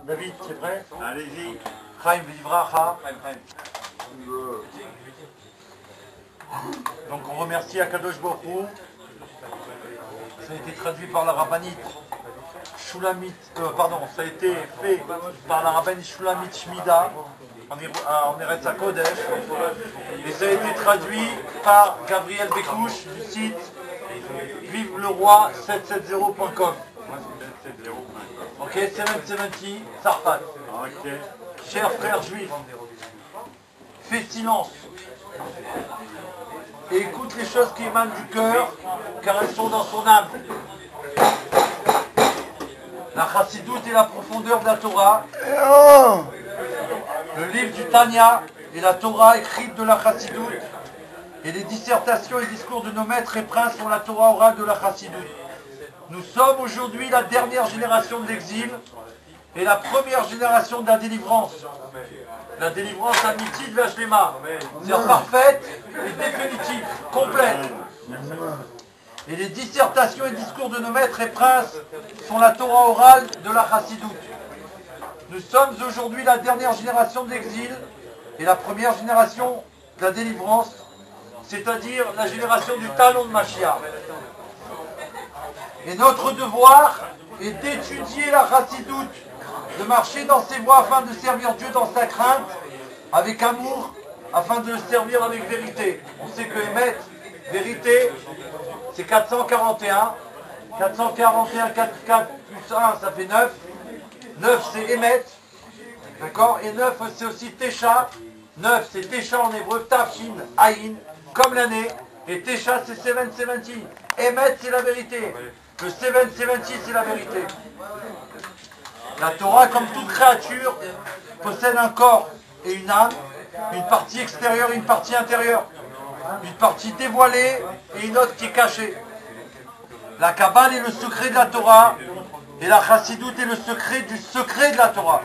David, c'est prêt? Allez-y. Chaim Vivracha. Donc on remercie Akadosh Baruch Hu. Ça a été traduit par la rabbinite Shulamit, ça a été fait par la rabbinite Shulamit Shmida en Eretz HaKodesh. Et ça a été traduit par Gabriel Bekouch du site vive-le-roi770.com. Ok, 770, Sarfat. Ok. Chers frères juifs, fais silence et écoute les choses qui émanent du cœur, car elles sont dans son âme. La chassidoute est la profondeur de la Torah. Le livre du Tanya est la Torah écrite de la chassidoute. Et les dissertations et discours de nos maîtres et princes sont la Torah orale de la chassidoute. Nous sommes aujourd'hui la dernière génération de l'exil et la première génération de la délivrance. La délivrance amitié de l'Ashlema. C'est-à-dire parfaite et définitive, complète. Et les dissertations et discours de nos maîtres et princes sont la Torah orale de la chassidoute. Nous sommes aujourd'hui la dernière génération de l'exil et la première génération de la délivrance, c'est-à-dire la génération du talon de Mashiach. Et notre devoir est d'étudier la chassidoute, de marcher dans ses voies afin de servir Dieu dans sa crainte, avec amour, afin de le servir avec vérité. On sait que Emet, vérité, c'est 441. 441, 4 plus 1, ça fait 9. 9, c'est Emet. D'accord? Et 9, c'est aussi Tesha. 9, c'est Tesha en hébreu, Tafshin, Aïn, comme l'année. Et Tesha, c'est 770. Emet, c'est la vérité. Le 770, c'est la vérité. La Torah, comme toute créature, possède un corps et une âme, une partie extérieure et une partie intérieure. Une partie dévoilée et une autre qui est cachée. La Kabbale est le secret de la Torah et la Chassidoute est le secret du secret de la Torah.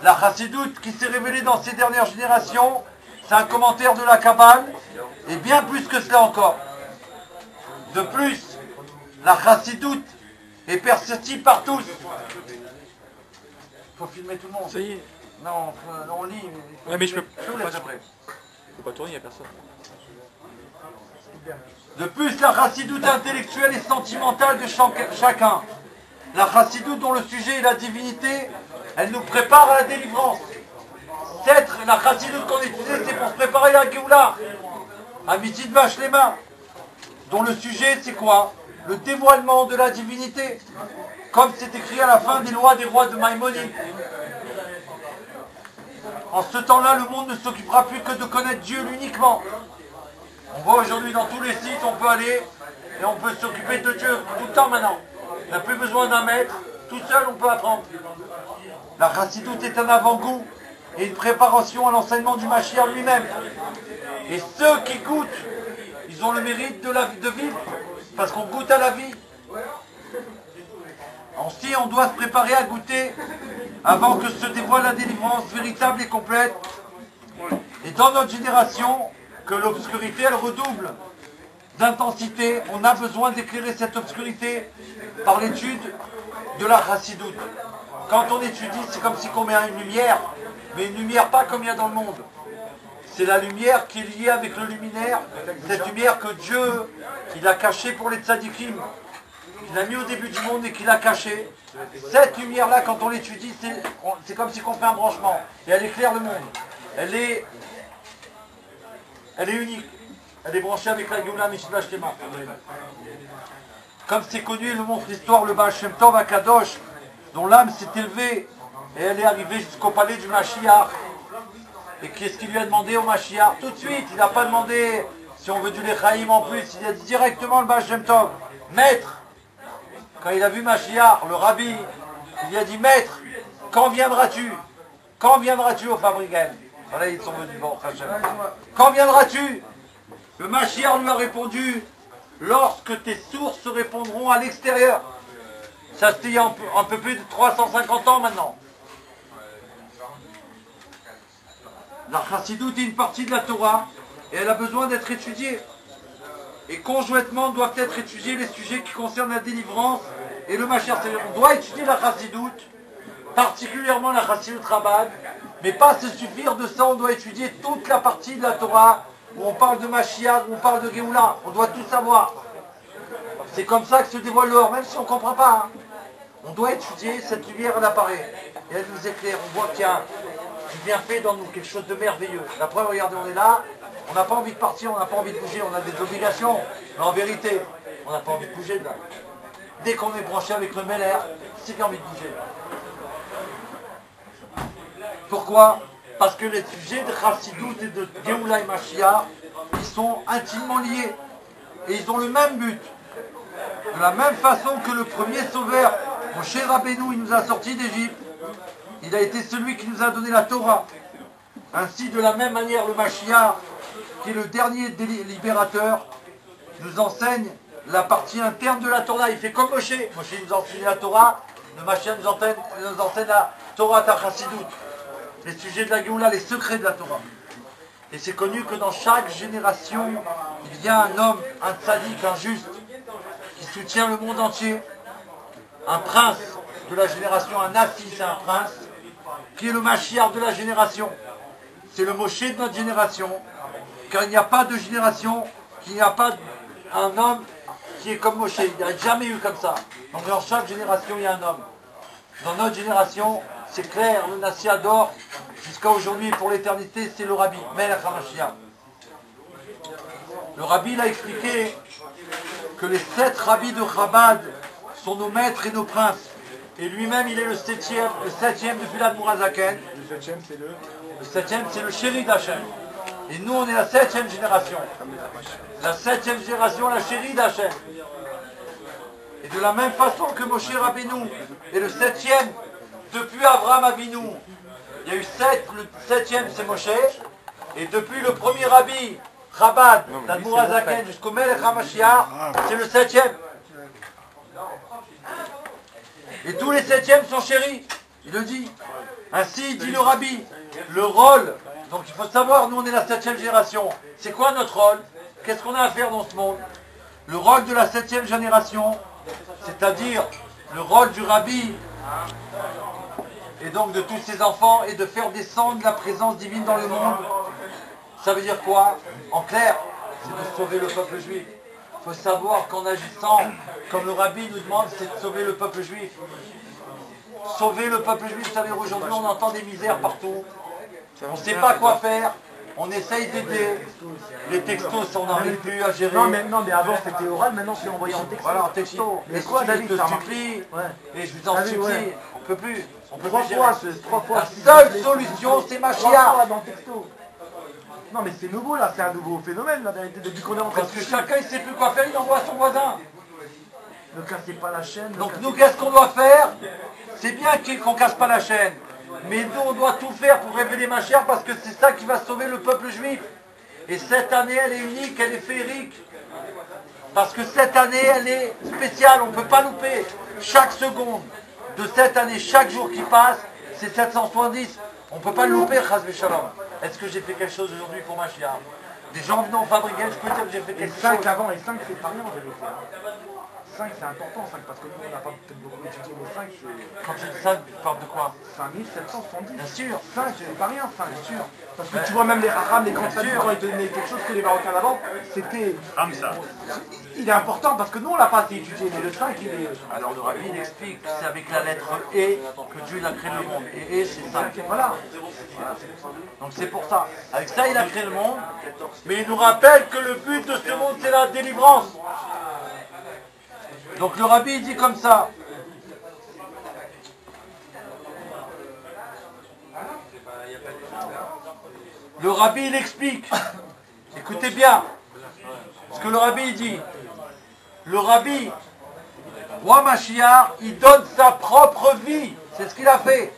La Chassidoute qui s'est révélée dans ces dernières générations, c'est un commentaire de la Kabbale et bien plus que cela encore. De plus, la Chassidoute est perceptible par tous. Il faut filmer tout le monde. Ça y est. Non, on lit. Ouais, mais je peux laisse après. pas tourner, il n'y a personne. De plus, la chassidoute intellectuelle et sentimentale de chacun. La chassidoute dont le sujet est la divinité, elle nous prépare à la délivrance. La chassidoute qu'on étudie, c'est pour se préparer à la Géoula. Amitié de vache les mains. Dont le sujet, c'est quoi? Le dévoilement de la divinité. Comme c'est écrit à la fin des lois des rois de Maïmonide. En ce temps-là, le monde ne s'occupera plus que de connaître Dieu uniquement. On voit aujourd'hui dans tous les sites, on peut aller et on peut s'occuper de Dieu tout le temps maintenant. On n'a plus besoin d'un maître, tout seul on peut apprendre. La chassidoute est un avant-goût et une préparation à l'enseignement du Mashiach lui-même. Et ceux qui goûtent, ils ont le mérite de vivre, parce qu'on goûte à la vie. Ainsi, on doit se préparer à goûter avant que se dévoile la délivrance véritable et complète. Et dans notre génération, que l'obscurité elle redouble d'intensité, on a besoin d'éclairer cette obscurité par l'étude de la chassidoute. Quand on étudie, c'est comme si on met une lumière, mais une lumière pas comme il y a dans le monde. C'est la lumière qui est liée avec le luminaire, cette lumière que Dieu, il a cachée pour les tzadikim, qu'il a mis au début du monde et qu'il a cachée. Cette lumière-là, quand on l'étudie, c'est comme si on fait un branchement. Et elle éclaire le monde. Elle est unique. Elle est branchée avec la Géoula Mishla Shlema. Comme c'est connu, le montre l'histoire, le Baal Shem Tov Akadosh, dont l'âme s'est élevée et elle est arrivée jusqu'au palais du Mashiach. Et qu'est-ce qu'il lui a demandé au Mashiach? Tout de suite, il n'a pas demandé si on veut du Lechaïm en plus. Il a dit directement le Baal Shem Tov, maître. Quand il a vu Mashiach, le rabbi, il lui a dit, maître, quand viendras-tu? Quand viendras-tu au Fabrigen? Voilà, ils sont venus, bon, quand viendras-tu? Le Mashiach lui a répondu, lorsque tes sources répondront à l'extérieur. Ça c'était il y a un peu plus de 350 ans maintenant. La chassidoute est une partie de la Torah et elle a besoin d'être étudiée. Et conjointement doivent être étudiés les sujets qui concernent la délivrance et le Mashiach. On doit étudier la chassidoute particulièrement la Chassidut Chabad, mais pas se suffire de ça, on doit étudier toute la partie de la Torah, où on parle de Mashiach, où on parle de Géoula, on doit tout savoir. C'est comme ça que se dévoile l'or, même si on ne comprend pas. Hein. On doit étudier, cette lumière elle apparaît, et elle nous éclaire, on voit qu'il y a du bienfait dans nous, quelque chose de merveilleux. La preuve, regardez, on est là, on n'a pas envie de partir, on n'a pas envie de bouger, on a des obligations, mais en vérité, on n'a pas envie de bouger de là. Dès qu'on est branché avec le Meller, c'est qu'il y a envie de bouger. Pourquoi? Parce que les sujets de Chassidut et de Géoula et Mashiach, ils sont intimement liés. Et ils ont le même but. De la même façon que le premier sauveur, Moshe Rabbeinu, il nous a sortis d'Égypte, il a été celui qui nous a donné la Torah. Ainsi, de la même manière, le Mashiach, qui est le dernier libérateur, nous enseigne la partie interne de la Torah. Il fait comme Moshe. Moshe nous enseigne la Torah, le Mashiach nous enseigne la Torah Chassidut. Les sujets de la Géoula, les secrets de la Torah. Et c'est connu que dans chaque génération, il y a un homme, un tzaddik, un juste, qui soutient le monde entier. Un prince de la génération, un nasi, c'est un prince, qui est le Mashiach de la génération. C'est le Moshe de notre génération. Car il n'y a pas de génération, qu'il n'y a pas un homme qui est comme Moshe. Il n'y a jamais eu comme ça. Donc dans chaque génération, il y a un homme. Dans notre génération, c'est clair, le Nasi adore, jusqu'à aujourd'hui, pour l'éternité, c'est le Rabbi, Melech HaMashiach. Le Rabbi il a expliqué que les 7 rabbis de Chabad sont nos maîtres et nos princes. Et lui-même, il est le septième depuis l'Admour HaZaken. Le septième, c'est le... Le 7e, c'est le chéri d'Hachem. Et nous, on est la 7e génération. La 7e génération, la chérie d'Hachem. Et de la même façon que Moshe Rabbeinu est le 7e depuis Abraham Avinu. Il y a eu 7, le 7e c'est Moshe. Et depuis le premier rabbi, Chabad, l'Admour HaZaken, jusqu'au Melech HaMashiach, c'est le 7e. Et tous les 7e sont chéris. Il le dit. Ainsi dit le rabbi. Le rôle, donc il faut savoir, nous on est la 7e génération. C'est quoi notre rôle? Qu'est-ce qu'on a à faire dans ce monde? Le rôle de la 7e génération, c'est-à-dire le rôle du rabbi, et donc de tous ses enfants, est de faire descendre la présence divine dans le monde. Ça veut dire quoi? En clair, c'est de sauver le peuple juif. Il faut savoir qu'en agissant, comme le rabbi nous demande, c'est de sauver le peuple juif. Sauver le peuple juif, vous savez, aujourd'hui on entend des misères partout. On ne sait pas quoi faire, on essaye d'aider. Les textos, on n'arrive plus à gérer. Non mais avant c'était oral, maintenant c'est envoyé en texto. Voilà, en texto. Mais quoi, David, je te ça supplie, ouais. et je vous en supplie, ouais. on ne peut plus. On peut Trois plus fois, gérer. trois fois. La seule solution, c'est Trois Mashiach. fois dans le texto. Non mais c'est nouveau là, c'est un nouveau phénomène la vérité, depuis qu'on est en train Parce que chacun il ne sait plus quoi faire, il envoie à son voisin. Ne cassez pas la chaîne. Donc nous, qu'est-ce qu'on doit faire? C'est bien qu'on ne casse pas la chaîne. Mais nous, on doit tout faire pour révéler Mashiach parce que c'est ça qui va sauver le peuple juif. Et cette année, elle est unique, elle est féerique. Parce que cette année, elle est spéciale, on ne peut pas louper. Chaque seconde de cette année, chaque jour qui passe, c'est 770. On ne peut pas le louper, Chas v'Shalom. Est-ce que j'ai fait quelque chose aujourd'hui pour Mashiach? Des gens venant fabriquer, je peux dire que j'ai fait Et quelque 5 chose. avant, et 5 c'est pas rien en vérité. 5 c'est important, 5 parce que nous on n'a pas peut-être beaucoup étudié, mais 5 c'est... Quand tu dis ça, tu parles de quoi? 5770. Bien sûr. 5 c'est pas rien, 5 bien sûr. Parce que tu vois même les Raham, les grands saluts, quand ils te donnaient quelque chose que les Marocains avant, c'était... Il est important parce que nous on l'a pas assez étudié, mais le 5 il est... Alors le rabbi il explique que c'est avec la lettre E que Dieu a créé le monde. Et E c'est 5. Voilà. Donc c'est pour ça. Avec ça il a créé le monde. Mais il nous rappelle que le but de ce monde c'est la délivrance. Donc le rabbi il dit comme ça. Le rabbi il explique. Écoutez bien. Ce que le rabbi il dit. Le rabbi, roi Mashiach, il donne sa propre vie. C'est ce qu'il a fait.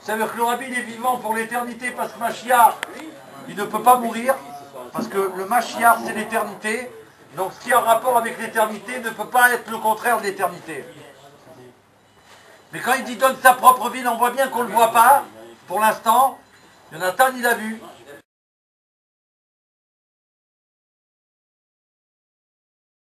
Ça veut dire que le rabbi il est vivant pour l'éternité parce que Mashiach, il ne peut pas mourir. Parce que le Mashiach c'est l'éternité. Donc ce qui est en rapport avec l'éternité ne peut pas être le contraire de l'éternité. Mais quand il dit donne sa propre vie, on voit bien qu'on ne le voit pas pour l'instant. Jonathan il a vu.